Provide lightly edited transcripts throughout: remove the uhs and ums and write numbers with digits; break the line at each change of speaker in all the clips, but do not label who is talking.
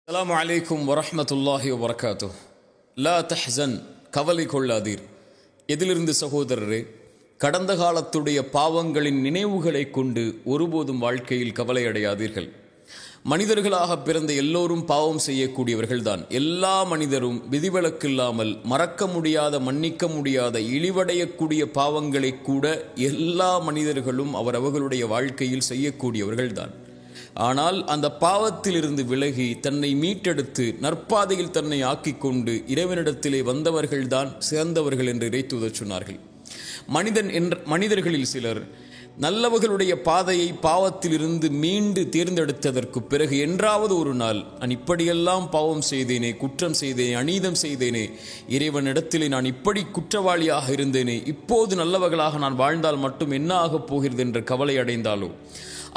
அஸ்ஸலாமு அலைக்கும் வரஹ்மத்துல்லாஹி வபரகாத்துஹ். லா தஹ்சன், கவலை கொள்ளாதீர். எதிலிருந்து சகோதரரே? கடந்த காலத்துடைய பாவங்களின் நினைவுகளை கொண்டு ஒருபோதும் வாழ்க்கையில் கவலை அடையாதீர்கள். மனிதர்களாக பிறந்த எல்லோரும் பாவம் செய்யக்கூடியவர்கள்தான். எல்லா மனிதரும் விதிவிலக்கில்லாமல் மறக்க முடியாத, மன்னிக்க முடியாத, இழிவடையக்கூடிய பாவங்களை கூட எல்லா மனிதர்களும் அவர்களுடைய வாழ்க்கையில் செய்யக்கூடியவர்கள்தான். ஆனால் அந்த பாவத்திலிருந்து விலகி தன்னை மீட்டெடுத்து நற்பாதையில் தன்னை ஆக்கிக் கொண்டு இறைவனிடத்திலே வந்தவர்கள்தான் சிறந்தவர்கள் என்று இறைத்தூதர் சொன்னார்கள். மனிதர்களில் சிலர் நல்லவர்களுடைய பாதையை பாவத்திலிருந்து மீண்டு தேர்ந்தெடுத்ததற்கு பிறகு என்றாவது ஒரு நாள், நான் இப்படியெல்லாம் பாவம் செய்தேனே, குற்றம் செய்தேனே, அநீதம் செய்தேனே, இறைவனிடத்திலே நான் இப்படி குற்றவாளியாக இருந்தேனே, இப்போது நல்லவர்களாக நான் வாழ்ந்தால் மட்டும் என்ன ஆகப் போகிறது என்ற கவலை அடைந்தாலோ,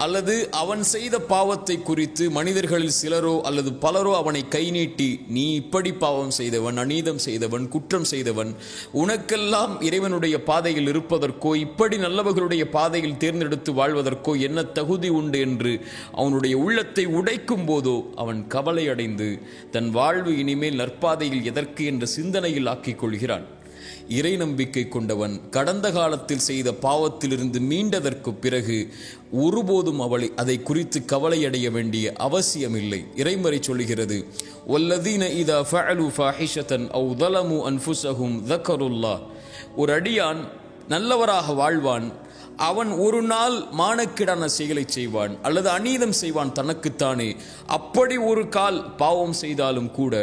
அல்லது அவன் செய்த பாவத்தை குறித்து மனிதர்களில் சிலரோ அல்லது பலரோ அவனை கை நீட்டி, நீ இப்படி பாவம் செய்தவன், அநீதம் செய்தவன், குற்றம் செய்தவன், உனக்கெல்லாம் இறைவனுடைய பாதையில் இருப்பதற்கோ இப்படி நல்லவர்களுடைய பாதையில் தேர்ந்தெடுத்து வாழ்வதற்கோ என்ன தகுதி உண்டு என்று அவனுடைய உள்ளத்தை உடைக்கும் போதோ அவன் கவலை அடைந்து தன் வாழ்வு இனிமேல் நற்பாதையில் எதற்கு என்ற சிந்தனையில் ஆக்கிக் கொள்கிறான். இறை நம்பிக்கை கொண்டவன் கடந்த காலத்தில் செய்த பாவத்திலிருந்து மீண்டதற்கு பிறகு ஒருபோதும் அதை குறித்து கவலையடைய வேண்டிய அவசியமில்லை. இறைமறை சொல்லுகிறது, வல்லதீன இதா ஃபஅலு ஃபாஹிஷதன் அவ் ஸலமு அன்ஃபுஸஹும் ஸக்கருல்லாஹ். ஒரு அடியான் நல்லவராக வாழ்வான், அவன் ஒரு நாள் மானக்கேடான செயலை செய்வான் அல்லது அநீதம் செய்வான் தனக்குத்தானே. அப்படி ஒரு கால் பாவம் செய்தாலும் கூட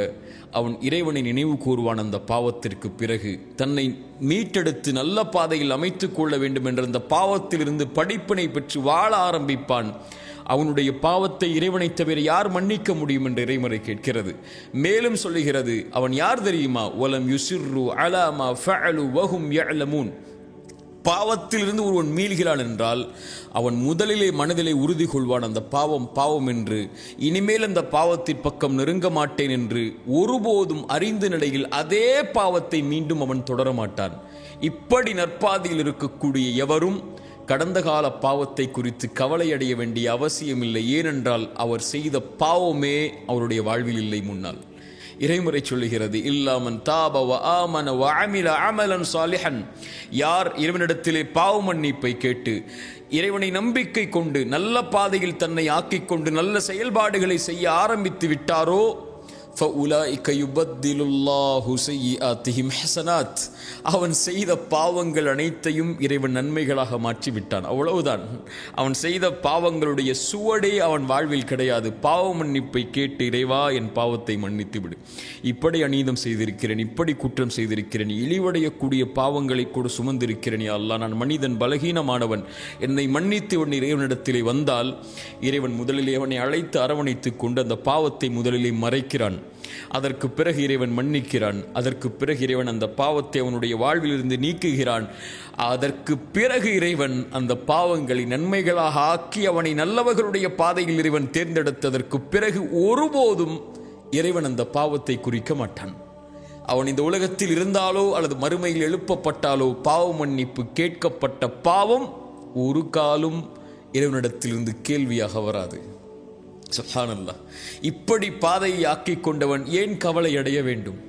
அவன் இறைவனை நினைவு கூறுவான். அந்த பாவத்திற்கு பிறகு தன்னை மீட்டெடுத்து நல்ல பாதையில் அமைத்துக் கொள்ள வேண்டும் என்ற அந்த பாவத்திலிருந்து படிப்பினை பெற்று வாழ ஆரம்பிப்பான். அவனுடைய பாவத்தை இறைவனை தவிர யார் மன்னிக்க முடியும் என்று இறைமறை கேட்கிறது. மேலும் சொல்லுகிறது, அவன் யார் தெரியுமா? வலம் யுசிர்ரு அலா மா ஃபஅலு வஹும் யஅலமூன். பாவத்திலிருந்து ஒருவன் மீள்கிறான் என்றால் அவன் முதலிலே மனதிலே உறுதி கொள்வான், அந்த பாவம் என்று, இனிமேல் அந்த பாவத்தின் பக்கம் நெருங்க மாட்டேன் என்று. ஒருபோதும் அறிந்த நிலையில் அதே பாவத்தை மீண்டும் அவன் தொடர மாட்டான். இப்படி நற்பாதையில் இருக்கக்கூடிய எவரும் கடந்த கால பாவத்தை குறித்து கவலையடைய வேண்டிய அவசியமில்லை. ஏனென்றால் அவர் செய்த பாவமே அவருடைய வாழ்வில் இல்லை முன்னால். இறைமுறை சொல்லுகிறது, இல்லாமன் தாப வ ஆமன வ அமில அமலன் சாலிஹன். யார் இறைவனிடத்திலே பாவ மன்னிப்பை கேட்டு இறைவனை நம்பிக்கை கொண்டு நல்ல பாதையில் தன்னை ஆக்கிக் கொண்டு நல்ல செயல்பாடுகளை செய்ய ஆரம்பித்து விட்டாரோ, فَأُولَٰئِكَ يُبَدِّلُ اللَّهُ سَيِّئَاتِهِمْ حَسَنَاتٍ. அவன் செய்த பாவங்கள் அனைத்தையும் இறைவன் நன்மைகளாக மாற்றிவிட்டான். அவ்வளவுதான். அவன் செய்த பாவங்களுடைய சுவடே அவன் வாழ்வில் கிடையாது. பாவ மன்னிப்பை கேட்டு, இறைவா என் பாவத்தை மன்னித்து விடு, இப்படி அநீதம் செய்திருக்கிறேன், இப்படி குற்றம் செய்திருக்கிறேன், இழிவடையக்கூடிய பாவங்களை கூட சுமந்திருக்கிறேன், யா அல்லாஹ், நான் மனிதன், பலகீனமானவன், என்னை மன்னித்து உன் இறைவனிடத்திலே வந்தால் இறைவன் முதலிலே அவனை அழைத்து அரவணைத்துக் கொண்டு அந்த பாவத்தை முதலிலே மறைக்கிறான். அதற்கு பிறகு இறைவன் மன்னிக்கிறான். அதற்கு பிறகு இறைவன் அந்த பாவத்தை அவனுடைய வாழ்விலிருந்து நீக்குகிறான். அதற்கு பிறகு இறைவன் அந்த பாவங்களை நன்மைகளாக ஆக்கி அவனை நல்லவர்களுடைய பாதையில் இறைவன் தேர்ந்தெடுத்ததற்கு பிறகு ஒருபோதும் இறைவன் அந்த பாவத்தை குறிக்க மாட்டான். அவன் இந்த உலகத்தில் இருந்தாலோ அல்லது மறுமையில் எழுப்பப்பட்டாலோ பாவ மன்னிப்பு கேட்கப்பட்ட பாவம் ஒரு காலும் இறைவனிடத்திலிருந்து கேள்வியாக வராது. சுப்ஹானல்லாஹ். இப்படி பாதையை ஆக்கிக் கொண்டவன் ஏன் கவலை அடைய வேண்டும்?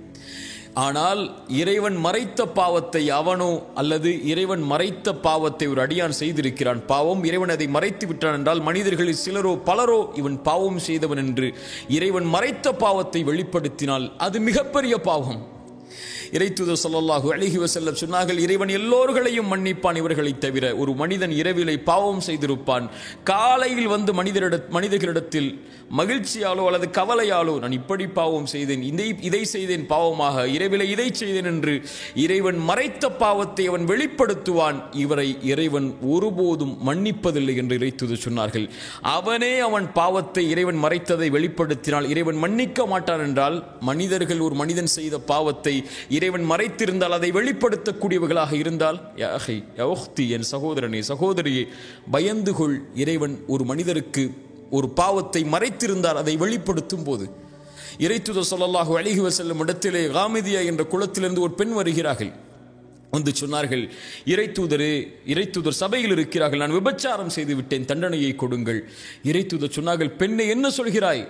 ஆனால் இறைவன் மறைத்த பாவத்தை அவனோ அல்லது இறைவன் மறைத்த பாவத்தை ஒரு அடியான் செய்திருக்கிறான், பாவம், இறைவன் அதை மறைத்து விட்டான் என்றால் மனிதர்களில் சிலரோ பலரோ இவன் பாவம் செய்தவன் என்று இறைவன் மறைத்த பாவத்தை வெளிப்படுத்தினால் அது மிகப்பெரிய பாவம். இறைத்தூதர் ஸல்லல்லாஹு அலைஹி வஸல்லம் சொன்னார்கள், இறைவன் எல்லோர்களையும் மன்னிப்பான் இவர்களை தவிர. ஒரு மனிதன் இரவிலே பாவம் செய்திருப்பான், காலையில் வந்து மனிதர்களிடத்தில் மகிழ்ச்சியாலோ அல்லது கவலையாலோ, நான் இப்படி பாவம் செய்தேன், இதை செய்தேன் பாவமாக, இரவிலே இதை செய்தேன் என்று இறைவன் மறைத்த பாவத்தை அவன் வெளிப்படுத்துவான். இவரை இறைவன் ஒருபோதும் மன்னிப்பதில்லை என்று இறைத்தூதர் சொன்னார்கள். அவனே அவன் பாவத்தை இறைவன் மறைத்ததை வெளிப்படுத்தினால் இறைவன் மன்னிக்க மாட்டான் என்றால், மனிதர்கள் ஒரு மனிதன் செய்த பாவத்தை இறைவன் மறைத்திருந்தால், அதை வெளிப்படுத்தக்கூடியவர்களாக இருந்தால், யா அஹி யா உக்தி, என் சகோதரனே சகோதரியே, பயந்து கொள். இறைவன் ஒரு மனிதருக்கு ஒரு பாவத்தை மறைத்திருந்தால் அதை வெளிப்படுத்தும் போது, இறைத்தூதர் ஸல்லல்லாஹு அலைஹி வஸல்லம் இடத்திலே காமிதியா என்ற குலத்திலிருந்து ஒரு பெண் வருகிறார்கள். வந்து சொன்னார்கள், இறைத்தூதர் சபையில் இருக்கிறார்கள், நான் விபச்சாரம் செய்து விட்டேன், தண்டனையை கொடுங்கள். இறைத்தூதர் சொன்னார்கள், பெண்ணை என்ன சொல்கிறாய்?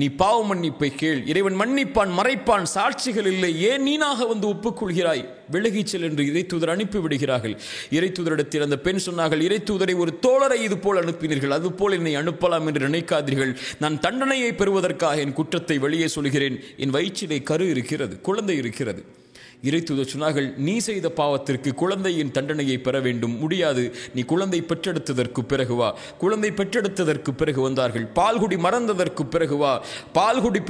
நீ பாவ மன்னிப்பை கேள், இறைவன் மன்னிப்பான், மறைப்பான், சாட்சிகள் இல்லை, ஏன் நீனாக வந்து ஒப்புக்கொள்கிறாய்? விலகிச் செல் என்று இறைத்தூதர் அனுப்பிவிடுகிறார்கள். இறைத்தூதரிடத்தில் அந்த பெண் சொன்னார்கள், இறைத்தூதரை ஒரு தோழரை இது போல் அனுப்பினீர்கள், அதுபோல் என்னை அனுப்பலாம் என்று நினைக்காதீர்கள். நான் தண்டனையை பெறுவதற்காக என் குற்றத்தை வெளியே சொல்கிறேன். என் வயிற்றிலே கரு இருக்கிறது, குழந்தை இருக்கிறது. இறைத்தூதர் சொன்னார்கள், நீ செய்த பாவத்திற்கு குழந்தையின் தண்டனையை பெற வேண்டும், முடியாது, நீ குழந்தை பெற்றெடுத்ததற்கு பிறகு வா. குழந்தை பெற்றெடுத்ததற்கு பிறகு வந்தார்கள். பால்குடி மறந்ததற்கு பிறகு வா. பால்குடி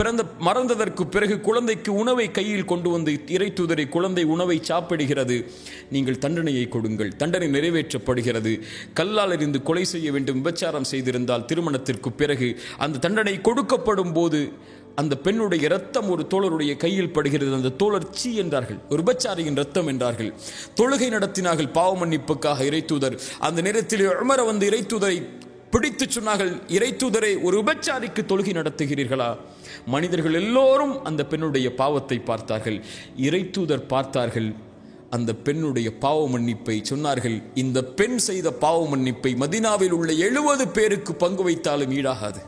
மறந்ததற்கு பிறகு குழந்தைக்கு உணவை கையில் கொண்டு வந்து இறைத்தூதரை, குழந்தை உணவை சாப்பிடுகிறது, நீங்கள் தண்டனையை கொடுங்கள். தண்டனை நிறைவேற்றப்படுகிறது. கல்லால் எறிந்து கொலை செய்ய வேண்டும், விபச்சாரம் செய்திருந்தால் திருமணத்திற்கு பிறகு அந்த தண்டனை கொடுக்கப்படும் போது அந்த பெண்ணுடைய இரத்தம் ஒரு தோழருடைய கையில் படுகிறது. அந்த தோழர் சீ என்றார்கள், ஒரு விபச்சாரியின் இரத்தம் என்றார்கள். தொழுகை நடத்தினார்கள் பாவ மன்னிப்புக்காக. இறைத்தூதர் அந்த நேரத்தில் உமர் வந்து இறைத்தூதரை பிடித்து சொன்னார்கள், இறைத்தூதரை, ஒரு விபச்சாரிக்கு தொழுகை நடத்துகிறீர்களா? மனிதர்கள் எல்லோரும் அந்த பெண்ணுடைய பாவத்தை பார்த்தார்கள். இறைத்தூதர் பார்த்தார்கள் அந்த பெண்ணுடைய பாவ மன்னிப்பை. சொன்னார்கள், இந்த பெண் செய்த பாவ மன்னிப்பை மதீனாவில் உள்ள 70 பேருக்கு பங்கு வைத்தாலும் ஈடாகாது.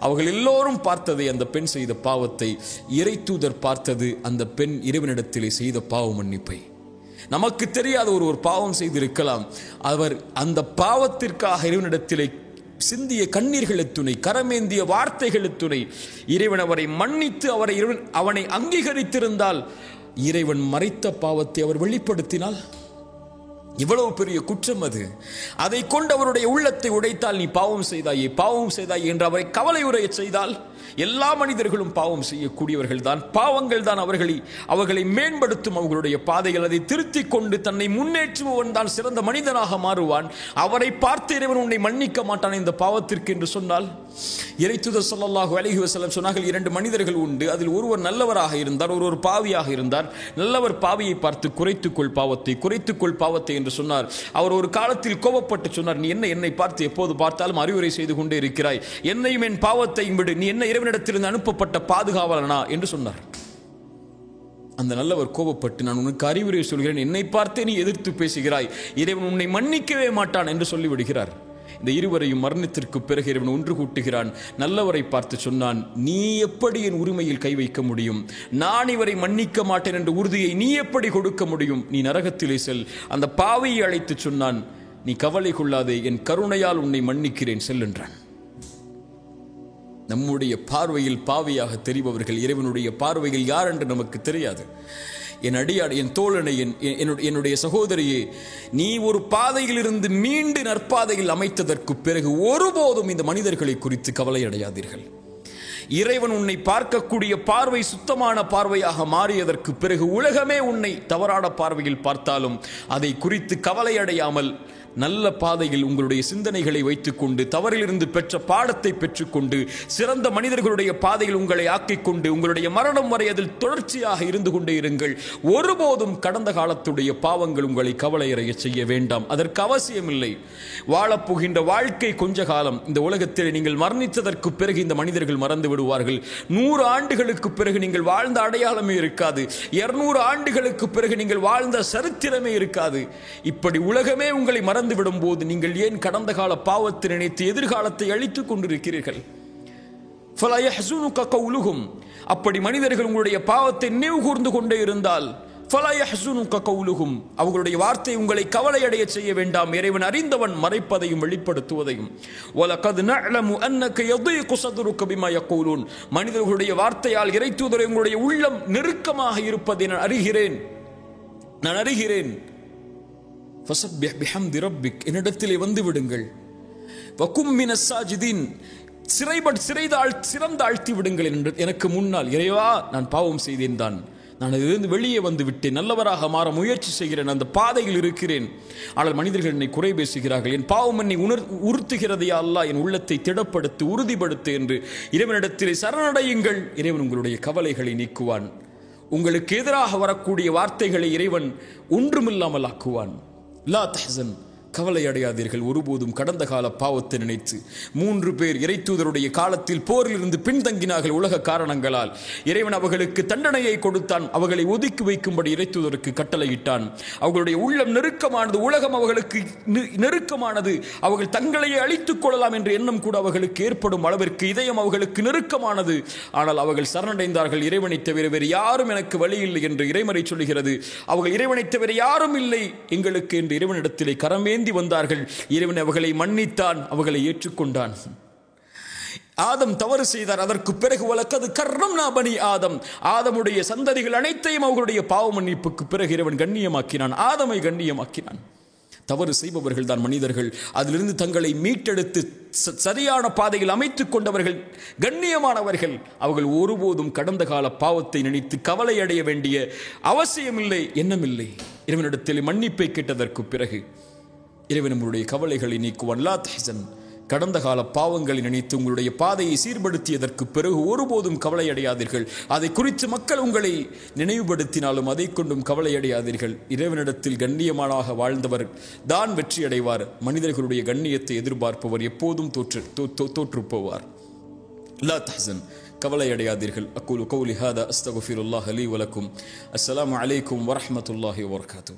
அவர்கள் எல்லோரும் பார்த்ததை, அந்த பெண் செய்த பாவத்தை. இறைத்தூதர் பார்த்தது அந்த பெண் இறைவனிடத்திலே செய்த பாவ மன்னிப்பை. நமக்கு தெரியாத ஒரு பாவம் செய்திருக்கலாம். அவர் அந்த பாவத்திற்காக இறைவனிடத்திலே சிந்திய கண்ணீர்கள் எத்துணை, கரமேந்திய வார்த்தைகள் எத்துணை. இறைவன் அவரை மன்னித்து அவனை அங்கீகரித்திருந்தால், இறைவன் மறைத்த பாவத்தை அவர் வெளிப்படுத்தினால் இவ்வளவு பெரிய குற்றம் அது. அதை கொண்டு அவருடைய உள்ளத்தை உடைத்தால், நீ பாவம் செய்தாயே என்று அவரை கவலை உரைய செய்தால், எல்லா மனிதர்களும் பாவம் செய்யக்கூடியவர்கள் தான். பாவங்கள் தான் அவர்களை மேம்படுத்தும். அவர்களுடைய பாதைகள் அதை திருத்திக் கொண்டு தன்னை முன்னேற்றுபவன் தான் சிறந்த மனிதனாக மாறுவான். அவரை பார்த்து இறைவன் உன்னை மன்னிக்க மாட்டான் இந்த பாவத்திற்கு என்று சொன்னால். இறைத்தூதர் ஸல்லல்லாஹு அலைஹி வஸல்லம் சொன்னார்கள், 2 மனிதர்கள் உண்டு, அதில் ஒருவர் நல்லவராக இருந்தார், ஒருவர் பாவியாக இருந்தார். நல்லவர் பாவியை பார்த்து குறைத்துக்கொள் பாவத்தை என்று சொன்னார். அவர் ஒரு காலத்தில் கோபப்பட்டு சொன்னார், நீ என்னை பார்த்து எப்போது பார்த்தாலும் அறிவுரை செய்து கொண்டே இருக்கிறாய், என்னையும் என் பாவத்தையும் விடு, நீ என்ன இறைவனிடத்திலிருந்து அனுப்பப்பட்ட பாதுகாவலனா என்று சொன்னார். அந்த நல்லவர் கோபப்பட்டு, நான் உனக்கு அறிவுரை சொல்கிறேன், என்னை பார்த்தே நீ எதிர்த்து பேசுகிறாய், இறைவன் உன்னை மன்னிக்கவே மாட்டான் என்று சொல்லிவிடுகிறார். இந்த இருவரையும் மரணத்திற்கு பிறகு இறைவன் ஒன்று கூட்டுகிறான். நல்லவரை பார்த்து சொன்னான், நீ எப்படி என் உரிமையில் கை வைக்க முடியும்? நான் இவரை மன்னிக்க மாட்டேன் என்ற உறுதியை நீ எப்படி கொடுக்க முடியும்? நீ நரகத்திலே செல். அந்த பாவியை அழைத்து சொன்னான், நீ கவலை கொள்ளாதே, என் கருணையால் உன்னை மன்னிக்கிறேன், செல் என்றான். நம்முடைய பார்வையில் பாவியாக தெரிபவர்கள் இறைவனுடைய பார்வையில் யார் என்று நமக்கு தெரியாது. என் அடியார், என் தோழனை, என்னுடைய சகோதரியே, நீ ஒரு பாதையில் இருந்து மீண்டு நற்பாதையில் அமைத்ததற்கு பிறகு ஒருபோதும் இந்த மனிதர்களை குறித்து கவலை அடையாதீர்கள். இறைவன் உன்னை பார்க்கக்கூடிய பார்வை சுத்தமான பார்வையாக மாறியதற்கு பிறகு உலகமே உன்னை தவறான பார்வையில் பார்த்தாலும் அதை குறித்து கவலை அடையாமல் நல்ல பாதையில் உங்களுடைய சிந்தனைகளை வைத்துக்கொண்டு, தவறிலிருந்து பெற்ற பாடத்தை பெற்றுக்கொண்டு, சிறந்த மனிதர்களுடைய பாதையில் உங்களை ஆக்கிக்கொண்டு, உங்களுடைய மரணம் வரை அதில் தொடர்ச்சியாக இருந்து கொண்டே இருங்கள். ஒருபோதும் கடந்த காலத்துடைய பாவங்கள் உங்களை கவலையடைய செய்ய வேண்டாம். அதற்கு அவசியமில்லை. வாழப்போகின்ற வாழ்க்கை கொஞ்ச காலம். இந்த உலகத்தில் நீங்கள் மரணித்ததற்கு பிறகு இந்த மனிதர்கள் மறந்து விடுவார்கள். 100 ஆண்டுகளுக்கு பிறகு நீங்கள் வாழ்ந்த அடையாளமே இருக்காது. 200 ஆண்டுகளுக்கு பிறகு நீங்கள் வாழ்ந்த சரித்திரமே இருக்காது. இப்படி உலகமே உங்களை விடும் போது நீங்கள் ஏன் கடந்த கால பாவத்தை நினைத்து எதிர்காலத்தை அழித்துக் கொண்டிருக்கிறீர்கள்? அப்படி மனிதர்கள் உங்களுடைய பாவத்தை நினைவு கூர்ந்து கொண்டே இருந்தால், அவர்களுடைய வார்த்தை உங்களை கவலை அடைய செய்ய வேண்டாம். இறைவன் அறிந்தவன் மறைப்பதையும் வெளிப்படுத்துவதையும். மனிதர்களுடைய வார்த்தையால் இறைத்தூதரை உங்களுடைய உள்ளம் நெருக்கமாக இருப்பதை நான் அறிகிறேன். என்னிடத்திலே வந்து விடுங்கள். சிறந்தாழ்த்தி விடுங்கள் என்று எனக்கு முன்னால், இறைவா நான் பாவம் செய்தேன் தான், நான் அதிலிருந்து வெளியே வந்து விட்டேன், நல்லவராக மாற முயற்சி செய்கிறேன், அந்த பாதையில் இருக்கிறேன். ஆனால் மனிதர்கள் என்னை குறை பேசுகிறார்கள், என் பாவம் என்னை உறுத்துகிறதே அல்லாஹ், என் உள்ளத்தை திடப்படுத்து, உறுதிப்படுத்து என்று இறைவனிடத்திலே சரணடையுங்கள். இறைவன் உங்களுடைய கவலைகளை நீக்குவான். உங்களுக்கு எதிராக வரக்கூடிய வார்த்தைகளை இறைவன் ஒன்றுமில்லாமல் ஆக்குவான். லா தஹ்சன், கவலை அடையாதீர்கள் ஒருபோதும் கடந்த கால பாவத்தை நினைத்து. 3 பேர் இறைத்தூதருடைய காலத்தில் போரிலிருந்து பின்தங்கினார்கள் உலக காரணங்களால். இறைவன் அவர்களுக்கு தண்டனையை கொடுத்தான். அவர்களை ஒதுக்கி வைக்கும்படி இறைத்தூதருக்கு கட்டளையிட்டான். அவர்களுடைய உள்ளம் நெருக்கமானது, உலகம் அவர்களுக்கு நெருக்கமானது. அவர்கள் தங்களையே அழித்துக் கொள்ளலாம் என்ற எண்ணம் கூட அவர்களுக்கு ஏற்படும் அளவிற்கு இதயம் அவர்களுக்கு நெருக்கமானது. ஆனால் அவர்கள் சரணடைந்தார்கள். இறைவனை தவிர வேறு யாரும் எனக்கு வழி இல்லை என்று இறைமறை சொல்கிறது. அவர்கள் இறைவனை தவிர யாரும் இல்லை எங்களுக்கு என்று இறைவனிடத்திலே கரமேந்தி வந்தார்கள். இறைவன் அவர்களை மன்னித்தான், அவர்களை ஏற்றுக்கொண்டான். ஆதம் தவறு செய்தார். அதற்கு பிறகு வலக்கது கர்ரம்னா பனி ஆதம், ஆதமுடைய சந்ததிகள் அனைத்தையும் அவர்களுடைய பாவ மன்னிப்புக்கு பிறகு இறைவன் கண்ணியமாக்கினான், ஆதமை கண்ணியமாக்கினான். தவறு செய்பவர்கள் தான் மனிதர்கள். அதிலிருந்து தங்களை மீட்டெடுத்து சரியான பாதையில் அமைத்துக் கொண்டவர்கள் கண்ணியமானவர்கள். அவர்கள் ஒருபோதும் கடந்த கால பாவத்தை நினைத்து கவலை அடைய வேண்டிய அவசியமில்லை, எண்ணமில்லை. இறைவனிடத்தில் மன்னிப்பை கேட்டதற்கு பிறகு இறைவன் நம்முடைய கவலைகளை நீக்குவான். லா தஹ்சன், கடந்த கால பாவங்களை நினைத்து உங்களுடைய பாதையை சீர்படுத்தியதற்கு பிறகு ஒருபோதும் கவலை அடையாதீர்கள். அதை குறித்து மக்கள் உங்களை நினைவுபடுத்தினாலும் அதை கொண்டும் கவலை அடையாதீர்கள். இறைவனிடத்தில் கண்ணியமானாக வாழ்ந்தவர் தான் வெற்றி அடைவார். மனிதர்களுடைய கண்ணியத்தை எதிர்பார்ப்பவர் எப்போதும் தோற்று போவார். லா தஹ்சன், கவலை அடையாதீர்கள். அக்கூலு கௌலி ஹாதா அஸ்தக்ஃபிருல்லாஹ் லீ வலக்கும். அஸ்ஸலாமு அலைக்கும் வரஹ்மத்துல்லாஹி வபரகாத்துஹு.